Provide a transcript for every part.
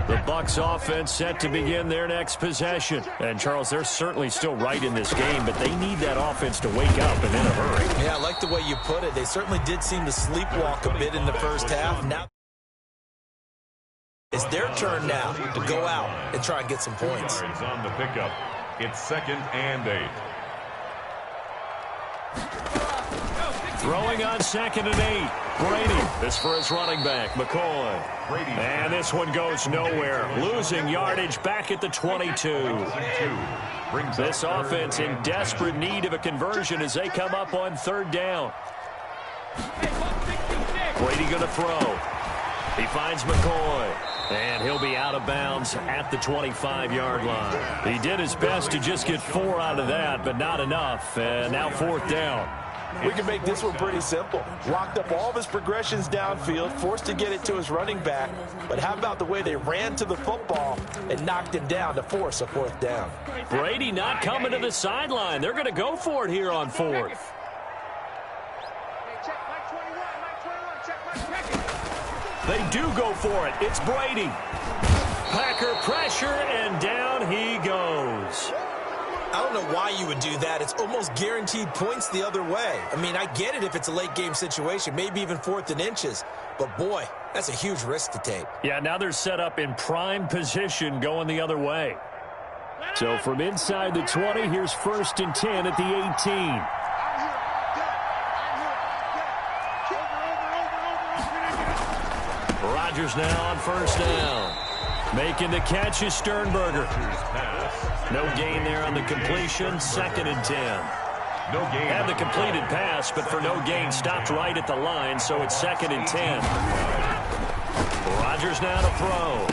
The Bucs offense set to begin their next possession. And, Charles, they're certainly still right in this game, but they need that offense to wake up and in a hurry. Yeah, I like the way you put it. They certainly did seem to sleepwalk a bit in the first half. Now it's their turn now to go out and try and get some points. On the pickup. It's 2nd and 8. Throwing on 2nd and 8. Brady. This for his running back, McCoy. And this one goes nowhere. Losing yardage back at the 22. This offense in desperate need of a conversion as they come up on 3rd down. Brady going to throw. He finds McCoy. And he'll be out of bounds at the 25-yard line. He did his best to just get 4 out of that, but not enough. And now 4th down. We can make this one pretty simple. Locked up all of his progressions downfield, forced to get it to his running back. But how about the way they ran to the football and knocked him down to force a 4th down? Brady not coming to the sideline. They're going to go for it here on 4th. They do go for it. It's Brady. Packer pressure, and down he goes. I don't know why you would do that. It's almost guaranteed points the other way. I mean, I get it if it's a late-game situation, maybe even 4th and inches. But, boy, that's a huge risk to take. Yeah, now they're set up in prime position going the other way. So from inside the 20, here's 1st and 10 at the 18. Rodgers now on 1st down. Making the catch is Sternberger. No gain there on the completion. 2nd and 10. No gain. Had the completed pass, but for no gain, stopped right at the line, so it's 2nd and 10. Rodgers now to throw.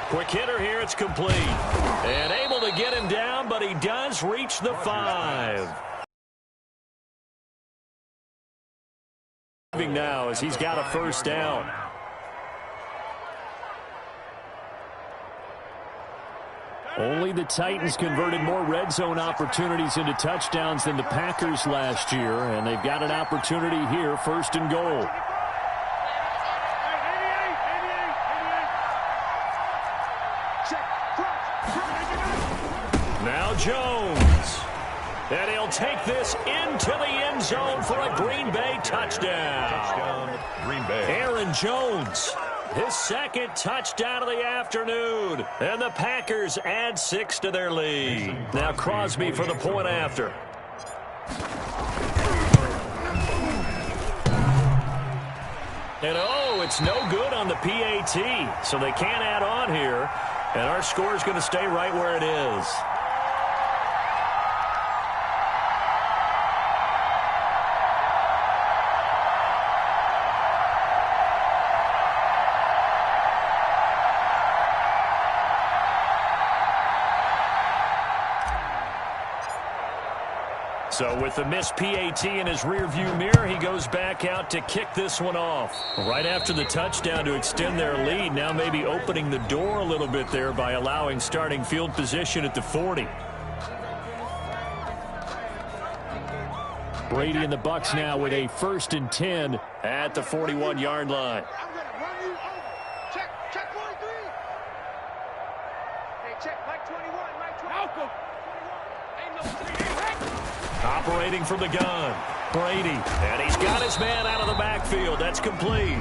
Quick hitter here, it's complete. And able to get him down, but he does reach the 5. Now as he's got a 1st down. Only the Titans converted more red zone opportunities into touchdowns than the Packers last year, and they've got an opportunity here, 1st and goal. Now Jones. And he'll take this into the end zone for a Green Bay touchdown. Green Bay. Aaron Jones. His 2nd touchdown of the afternoon. And the Packers add 6 to their lead. Now Crosby for the point after. And oh, it's no good on the PAT. So they can't add on here. And our score is going to stay right where it is. So with the missed PAT in his rearview mirror, he goes back out to kick this one off. Right after the touchdown to extend their lead, now maybe opening the door a little bit there by allowing starting field position at the 40. Brady and the Bucs now with a 1st and 10 at the 41-yard line. Check 43. Hey, check Mike 21, Mike 20. Malcolm. 21. Ain't no 3. Operating from the gun, Brady. And he's got his man out of the backfield. That's complete.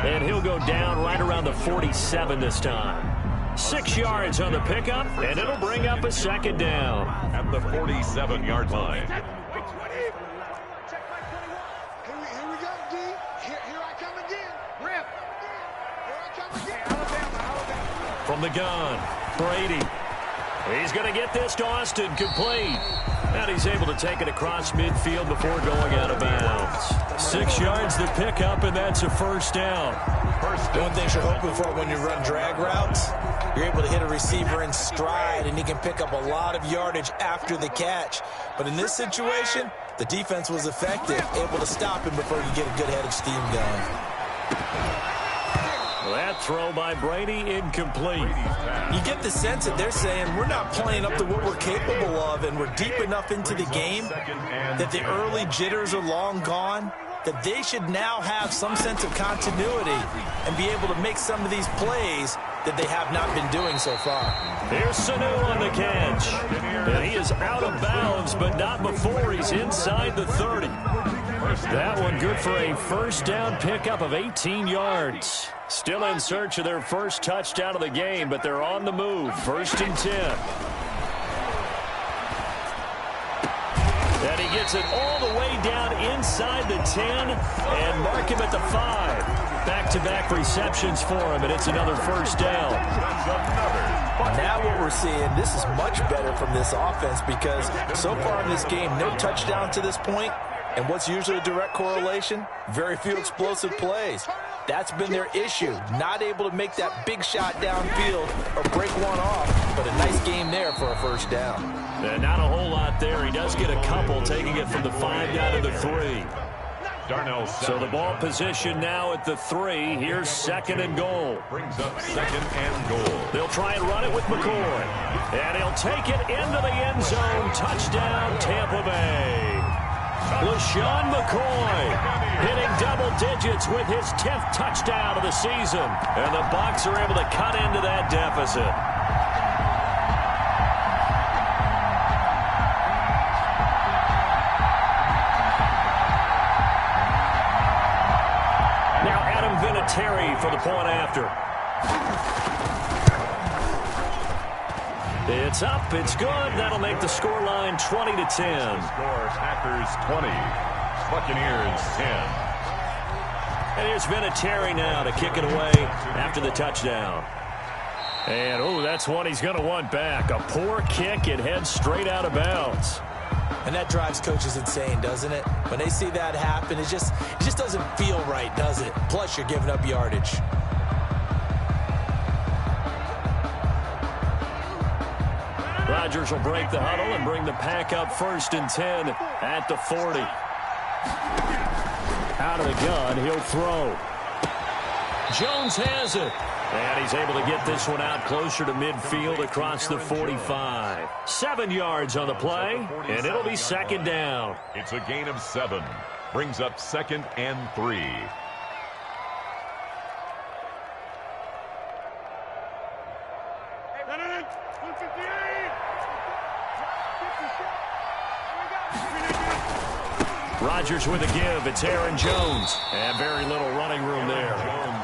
And he'll go down right around the 47 this time. 6 yards on the pickup, and it'll bring up a 2nd down. At the 47-yard line. Here we go, D. Here I come again. Rip. Here I come again. Alabama. From the gun, Brady. He's going to get this to Austin, complete. And he's able to take it across midfield before going out of bounds. 6 yards to pick up, and that's a 1st down. One thing you're hoping for when you run drag routes, you're able to hit a receiver in stride, and he can pick up a lot of yardage after the catch. But in this situation, the defense was effective, able to stop him before you get a good head of steam going. That throw by Brady, incomplete. You get the sense that they're saying we're not playing up to what we're capable of, and we're deep enough into the game that the early jitters are long gone. that they should now have some sense of continuity and be able to make some of these plays that they have not been doing so far. Here's Sanu on the catch. And he is out of bounds, but not before he's inside the 30. That one good for a first down pickup of 18 yards. Still in search of their first touchdown of the game, but they're on the move. 1st and 10. And he gets it all the way down inside the 10 and mark him at the 5. Back-to-back receptions for him, and it's another first down. Now what we're seeing, this is much better from this offense because so far in this game, no touchdown to this point. And what's usually a direct correlation? Very few explosive plays. That's been their issue. Not able to make that big shot downfield or break one off, but a nice game there for a first down. And not a whole lot there. He does get a couple, taking it from the 5 down to the 3. So the ball position now at the 3. Here's 2nd and goal. Brings up 2nd and goal. They'll try and run it with McCoy. And he'll take it into the end zone. Touchdown, Tampa Bay. LaShawn McCoy hitting double digits with his 10th touchdown of the season. And the Bucs are able to cut into that deficit. Now Adam Vinatieri for the point after. It's up, it's good. That'll make the scoreline 20-10. Score Packers 20, Buccaneers 10. And here's Vinatieri now to kick it away after the touchdown. And, oh, that's one he's going to want back. A poor kick, it heads straight out of bounds. And that drives coaches insane, doesn't it? When they see that happen, it just doesn't feel right, does it? Plus, you're giving up yardage. Rodgers will break the huddle and bring the pack up 1st and 10 at the 40. Out of the gun, he'll throw. Jones has it. And he's able to get this one out closer to midfield across the 45. 7 yards on the play, and it'll be 2nd down. It's a gain of 7. Brings up 2nd and 3. Rodgers with a give. It's Aaron Jones. And very little running room there.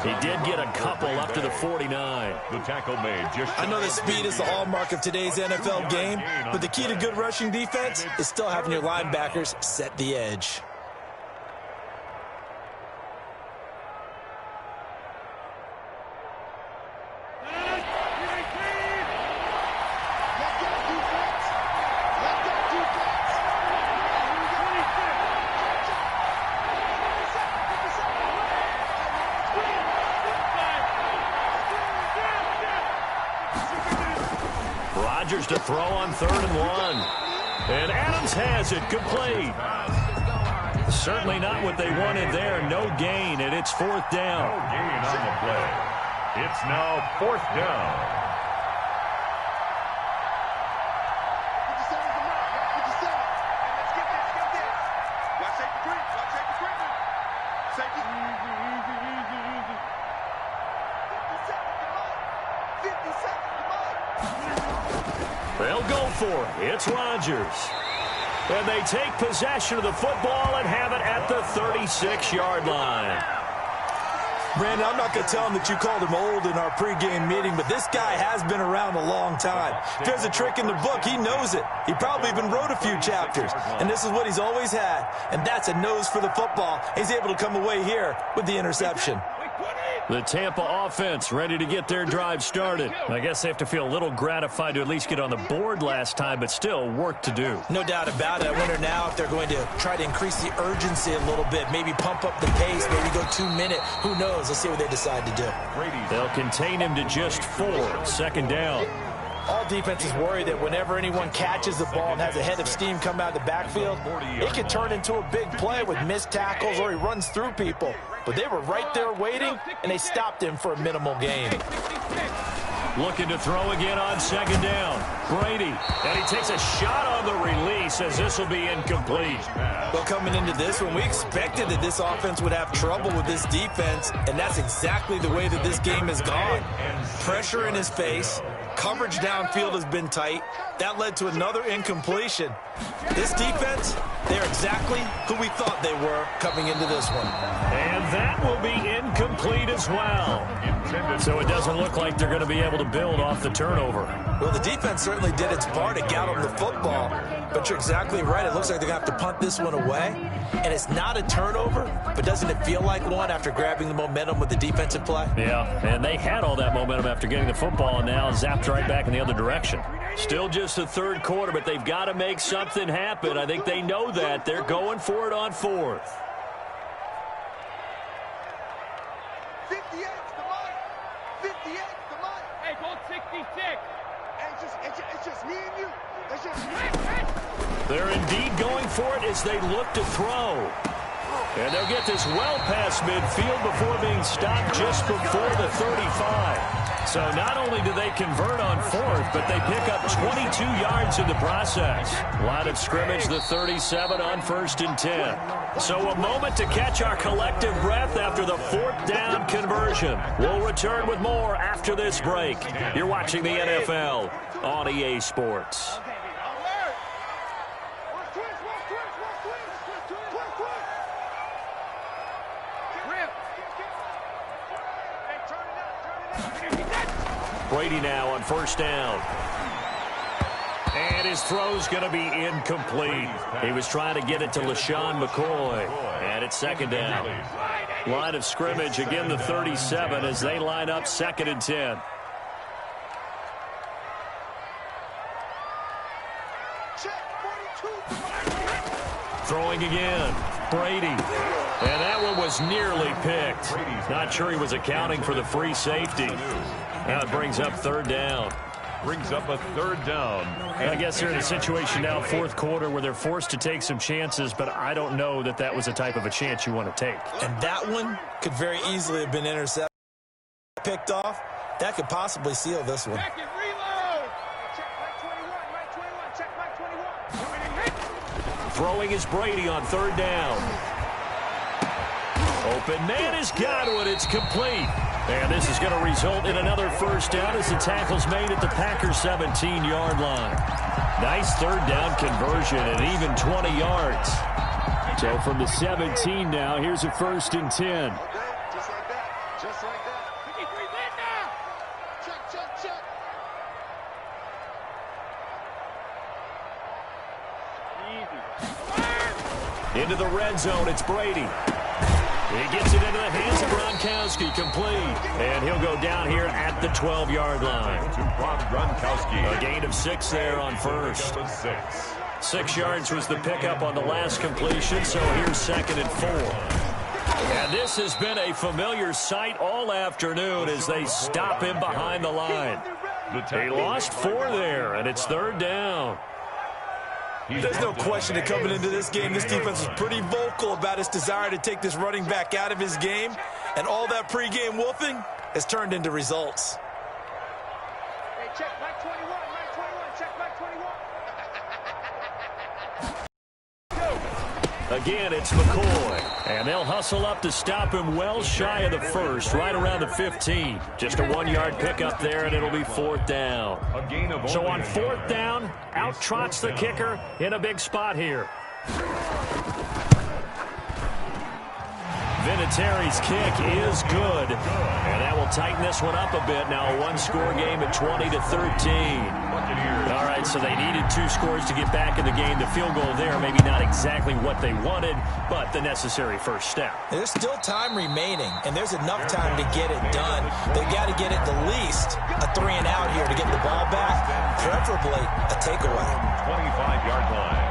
He did get a couple up to the 49. The tackle made. I know that speed is the hallmark of today's NFL game, but the key to good rushing defense is still having your linebackers set the edge. Rodgers to throw on 3rd and 1. And Adams has it complete. Certainly not what they wanted there. No gain, and it's 4th down. No gain on the play. It's now 4th down. They'll go for it. It's Rodgers. And they take possession of the football and have it at the 36-yard line. Brandon, I'm not going to tell him that you called him old in our pregame meeting, but this guy has been around a long time. If there's a trick in the book, he knows it. He probably even wrote a few chapters. And this is what he's always had. And that's a nose for the football. He's able to come away here with the interception. The Tampa offense ready to get their drive started. I guess they have to feel a little gratified to at least get on the board last time, but still work to do. No doubt about it. I wonder now if they're going to try to increase the urgency a little bit, maybe pump up the pace, maybe go 2-minute. Who knows? Let's see what they decide to do. They'll contain him to just 4. 2nd down. All defenses worry that whenever anyone catches the ball and has a head of steam come out of the backfield, it can turn into a big play with missed tackles or he runs through people. But they were right there waiting, and they stopped him for a minimal gain. Looking to throw again on second down. Brady, and he takes a shot on the release as this will be incomplete. Well, coming into this one, we expected that this offense would have trouble with this defense, and that's exactly the way that this game has gone. Pressure in his face. Coverage downfield has been tight. That led to another incompletion. This defense, they're exactly who we thought they were coming into this one. And that will be incomplete as well. So it doesn't look like they're going to be able to build off the turnover. Well, the defense certainly did its part to get them the football. But you're exactly right. It looks like they're going to have to punt this one away. And it's not a turnover, but doesn't it feel like one after grabbing the momentum with the defensive play? Yeah, and they had all that momentum after getting the football and now zapped right back in the other direction. Still just the third quarter, but they've got to make something happen. I think they know that. They're going for it on fourth. 58's the money. 58's the money. Hey, go 66. Hey, it's just me and you. It's just me. They're indeed going for it as they look to throw. And they'll get this well past midfield before being stopped just before the 35. So not only do they convert on fourth, but they pick up 22 yards in the process. Line of scrimmage, the 37 on 1st and 10. So a moment to catch our collective breath after the 4th down conversion. We'll return with more after this break. You're watching the NFL on EA Sports. Brady now on 1st down. And his throw's going to be incomplete. He was trying to get it to LaShawn McCoy. And it's 2nd down. Line of scrimmage, again the 37 as they line up 2nd and 10. Throwing again. Brady. And that one was nearly picked. Not sure he was accounting for the free safety. Now it brings up 3rd down. Brings up a 3rd down. I guess they're in a situation now, 4th quarter, where they're forced to take some chances, but I don't know that that was the type of a chance you want to take. And that one could very easily have been intercepted, picked off. That could possibly seal this one. Check it, reload. Check Mike 21, check Mike 21. Throwing is Brady on 3rd down. Open man has got one. It's complete. And this is going to result in another 1st down as the tackle's made at the Packers' 17-yard line. Nice 3rd down conversion and even 20 yards. So from the 17 now, here's a 1st and 10. Just like that. Just like that. 53 lit now. Check. Easy. Into the red zone, it's Brady. He gets it into the hands of Gronkowski, complete. And he'll go down here at the 12-yard line. Gronkowski. A gain of 6 there on 1st. 6 yards was the pickup on the last completion, so here's 2nd and 4. And this has been a familiar sight all afternoon as they stop him behind the line. He lost 4 there, and it's 3rd down. There's no question that coming into this game, this defense was pretty vocal about its desire to take this running back out of his game. And all that pregame wolfing has turned into results. Hey, check Mike 21, check Mike 21. Again, it's McCoy. And they'll hustle up to stop him well shy of the 1st, right around the 15. Just a 1-yard pickup there, and it'll be 4th down. So on 4th down, out trots the kicker in a big spot here. Vinatieri's kick is good. And that will tighten this one up a bit. Now a 1-score game at 20-13. All right, so they needed 2 scores to get back in the game. The field goal there, maybe not exactly what they wanted, but the necessary 1st step. There's still time remaining, and there's enough time to get it done. They've got to get at the least a 3 and out here to get the ball back, preferably a takeaway. 25-yard line.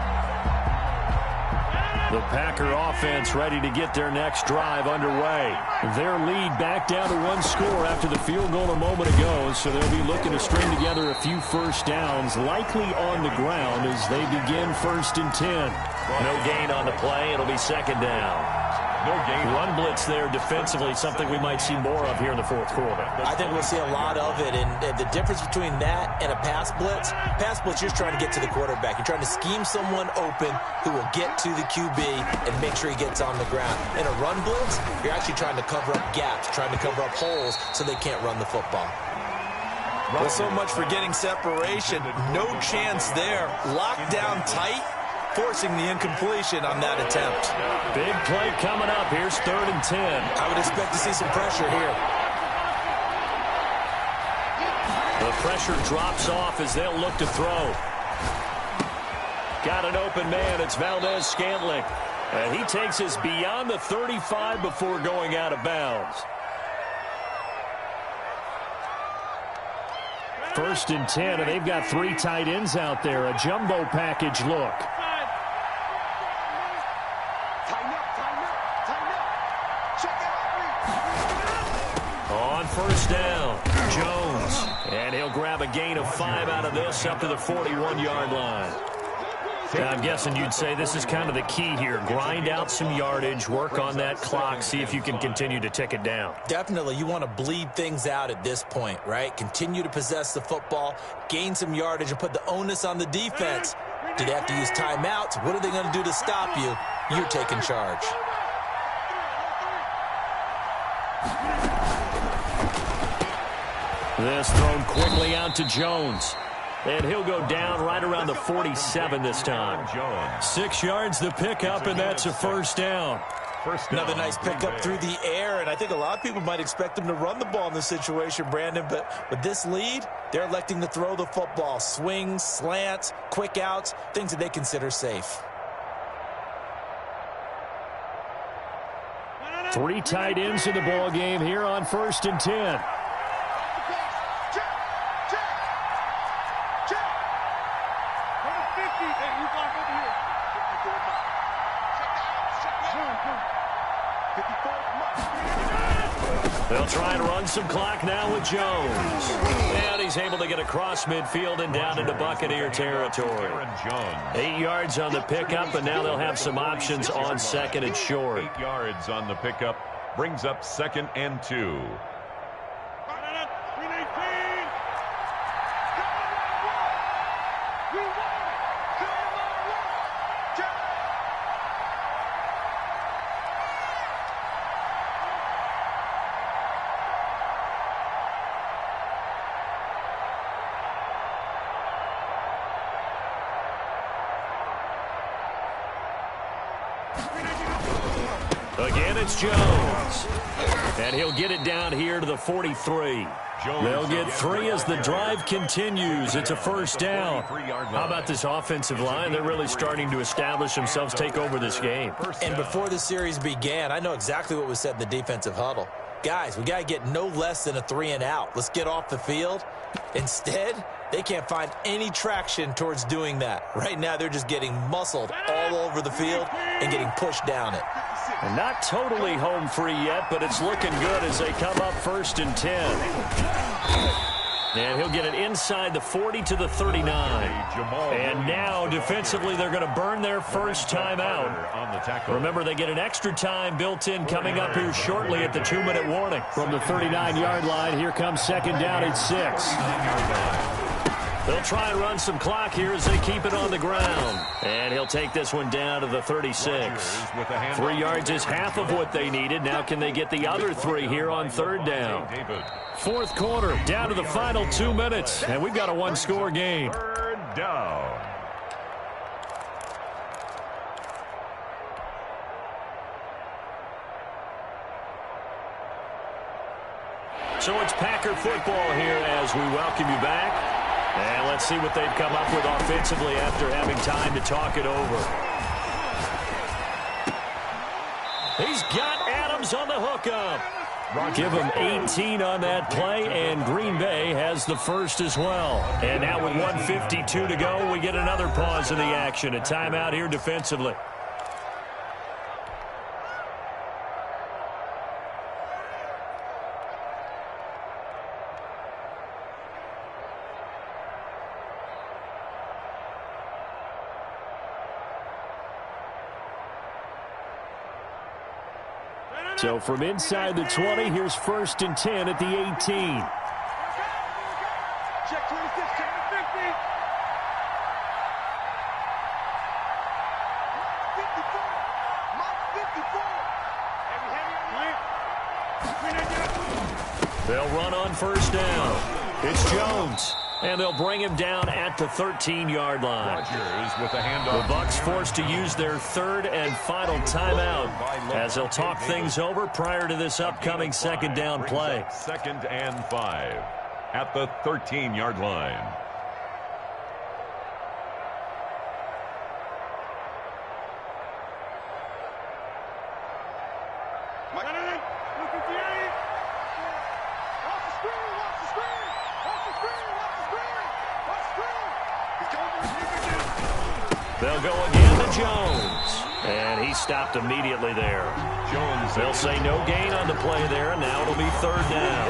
The Packer offense ready to get their next drive underway. Their lead back down to 1 score after the field goal a moment ago, so they'll be looking to string together a few first downs, likely on the ground as they begin 1st and 10. No gain on the play. It'll be 2nd down. No gain. Run blitz there defensively, something we might see more of here in the 4th quarter. I think we'll see a lot of it, and the difference between that and a pass blitz, you're trying to get to the quarterback. You're trying to scheme someone open who will get to the QB and make sure he gets on the ground. In a run blitz, you're actually trying to cover up gaps, trying to cover up holes so they can't run the football. Well, so much for getting separation. No chance there. Locked down tight, forcing the incompletion on that attempt. Big play coming up. Here's 3rd and 10. I would expect to see some pressure here. The pressure drops off as they'll look to throw. Got an open man. It's Valdez-Scantling. And he takes us beyond the 35 before going out of bounds. 1st and 10, and they've got 3 tight ends out there. A jumbo package look. On 1st down, Jones. And he'll grab a gain of 5 out of this up to the 41-yard line. Now, I'm guessing you'd say this is kind of the key here. Grind out some yardage, work on that clock, see if you can continue to tick it down. Definitely. You want to bleed things out at this point, right? Continue to possess the football, gain some yardage, and put the onus on the defense. Do they have to use timeouts? What are they going to do to stop you? You're taking charge. This thrown quickly out to Jones. And he'll go down right around the 47 this time. 6 yards the pickup, and that's a 1st down. Another nice pickup through the air, and I think a lot of people might expect them to run the ball in this situation, Brandon, but with this lead, they're electing to throw the football. Swings, slants, quick outs, things that they consider safe. 3 tight ends in the ball game here on 1st and 10. They'll try and run some clock now with Jones. And he's able to get across midfield and down into Buccaneer territory. 8 yards on the pickup, and now they'll have some options on 2nd and short. 8 yards on the pickup brings up 2nd and 2. Again, it's Jones. And he'll get it down here to the 43. They'll get 3 as the drive continues. It's a 1st down. How about this offensive line? They're really starting to establish themselves, take over this game. And before the series began, I know exactly what was said in the defensive huddle. Guys, we got to get no less than a 3 and out. Let's get off the field. Instead, they can't find any traction towards doing that. Right now, they're just getting muscled all over the field and getting pushed down it. And not totally home free yet, but it's looking good as they come up 1st and 10. And he'll get it inside the 40 to the 39. And now, defensively, they're going to burn their first time out. Remember, they get an extra time built in coming up here shortly at the 2-minute warning. From the 39-yard line, here comes 2nd down at 6. They'll try and run some clock here as they keep it on the ground. And he'll take this one down to the 36. 3 yards is half of what they needed. Now can they get the other 3 here on 3rd down? 4th quarter, down to the final 2 minutes. And we've got a 1-score game. 3rd down. So it's Packer football here as we welcome you back. And let's see what they've come up with offensively after having time to talk it over. He's got Adams on the hookup. Give him 18 on that play, and Green Bay has the first as well. And now with 1:52 to go, we get another pause in the action. A timeout here defensively. So from inside the 20, here's 1st and 10 at the 18. Check 26, check the 50. 54. Mark 54. They'll run on 1st down. It's Jones. And they'll bring him down at the 13-yard line. Rodgers with a handoff. The Bucs forced to use their 3rd and final timeout as they'll talk things over prior to this upcoming 2nd down play. 2nd and 5 at the 13-yard line. They'll go again to Jones. And he stopped immediately there. Jones. They'll say no gain on the play there, and now it'll be 3rd down.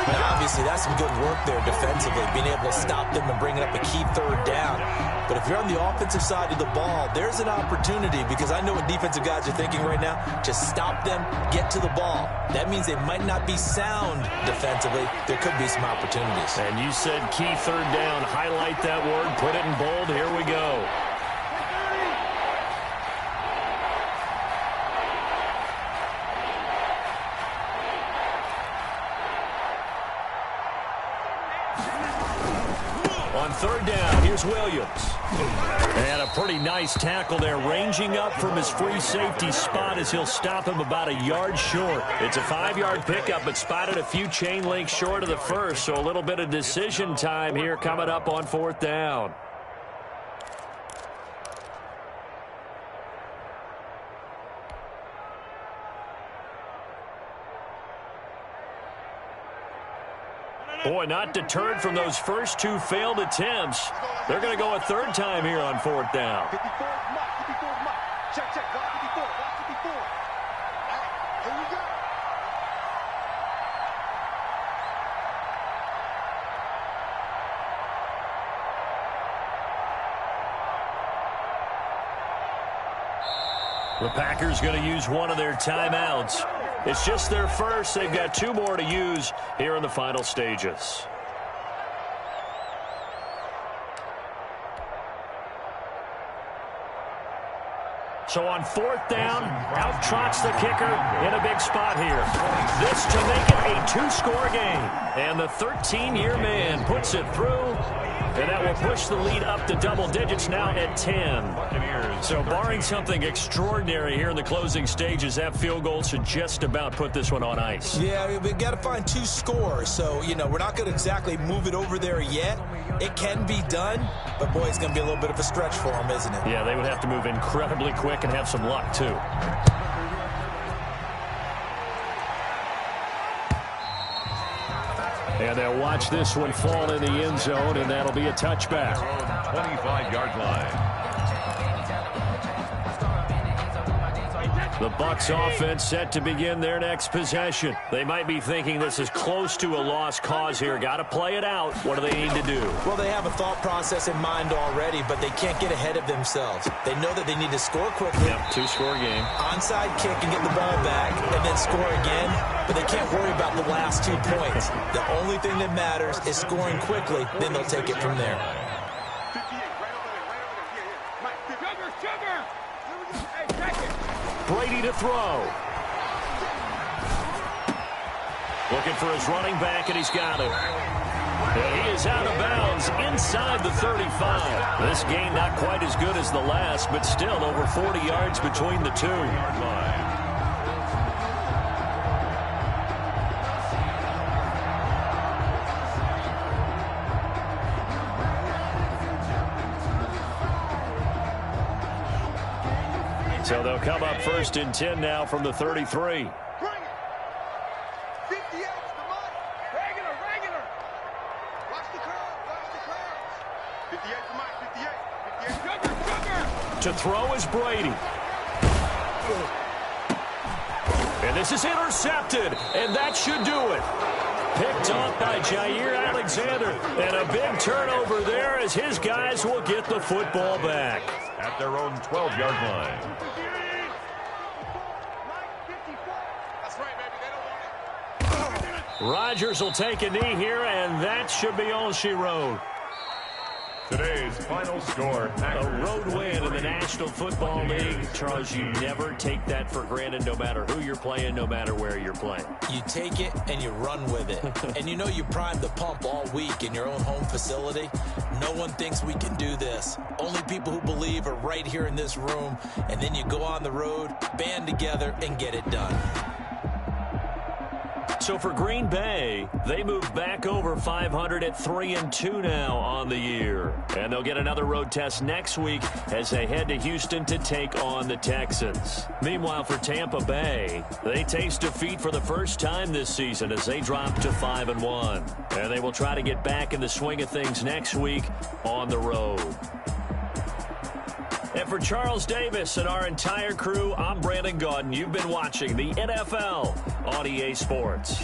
Now, obviously, that's some good work there defensively, being able to stop them and bringing up a key 3rd down. But if you're on the offensive side of the ball, there's an opportunity, because I know what defensive guys are thinking right now. Just stop them, get to the ball. That means they might not be sound defensively. There could be some opportunities. And you said key 3rd down. Highlight that word. Put it in bold. Here we go. On 3rd down, here's Williams. And a pretty nice tackle there, ranging up from his free safety spot as he'll stop him about a yard short. It's a 5-yard pickup, but spotted a few chain links short of the first, so a little bit of decision time here coming up on 4th down. Boy, not deterred from those first 2 failed attempts. They're going to go a 3rd time here on 4th down. 54 is mark, 54 is mark. Check, check, block 54, block 54. All right, here we go. The Packers going to use one of their timeouts. It's just their first. They've got 2 more to use here in the final stages. So on 4th down, out trots the kicker in a big spot here. This to make it a 2-score game. And the 13-year man puts it through. And that will push the lead up to double digits now at 10. So barring something extraordinary here in the closing stages, that field goal should just about put this one on ice. Yeah, we've got to find 2 scores. So, you know, we're not going to exactly move it over there yet. It can be done, but, boy, it's going to be a little bit of a stretch for them, isn't it? Yeah, they would have to move incredibly quick and have some luck, too. And they'll watch this one fall in the end zone, and that'll be a touchback. 25-yard line. The Bucs offense set to begin their next possession. They might be thinking this is close to a lost cause here. Got to play it out. What do they need to do? Well, they have a thought process in mind already, but they can't get ahead of themselves. They know that they need to score quickly. Yep, 2-score game. Onside kick and get the ball back and then score again, but they can't worry about the last 2 points. The only thing that matters is scoring quickly, then they'll take it from there. 58, right over there, right over there. Yeah, Mike, sugar! Hey, check it! Brady to throw. Looking for his running back, and he's got it. And he is out of bounds inside the 35. This game not quite as good as the last, but still over 40 yards between the 2. So they'll come up 1st and 10 now from the 33. Bring it. 58's the mark. Regular! Watch the curve. Watch the curve. 58's the mark, 58. Sugar! To throw is Brady. And this is intercepted, and that should do it. Picked off by Jair Alexander. And a big turnover there as his guys will get the football back. At their own 12-yard line. Rodgers will take a knee here, and that should be all she wrote. Today's final score. A road win in the National Football League. Charles, you never take that for granted, no matter who you're playing, no matter where you're playing. You take it and you run with it. And you know you primed the pump all week in your own home facility. No one thinks we can do this. Only people who believe are right here in this room. And then you go on the road, band together, and get it done. So for Green Bay, they move back over 500 at 3-2 now on the year. And they'll get another road test next week as they head to Houston to take on the Texans. Meanwhile, for Tampa Bay, they taste defeat for the first time this season as they drop to 5-1. And they will try to get back in the swing of things next week on the road. And for Charles Davis and our entire crew, I'm Brandon Gaudin. You've been watching the NFL on EA Sports.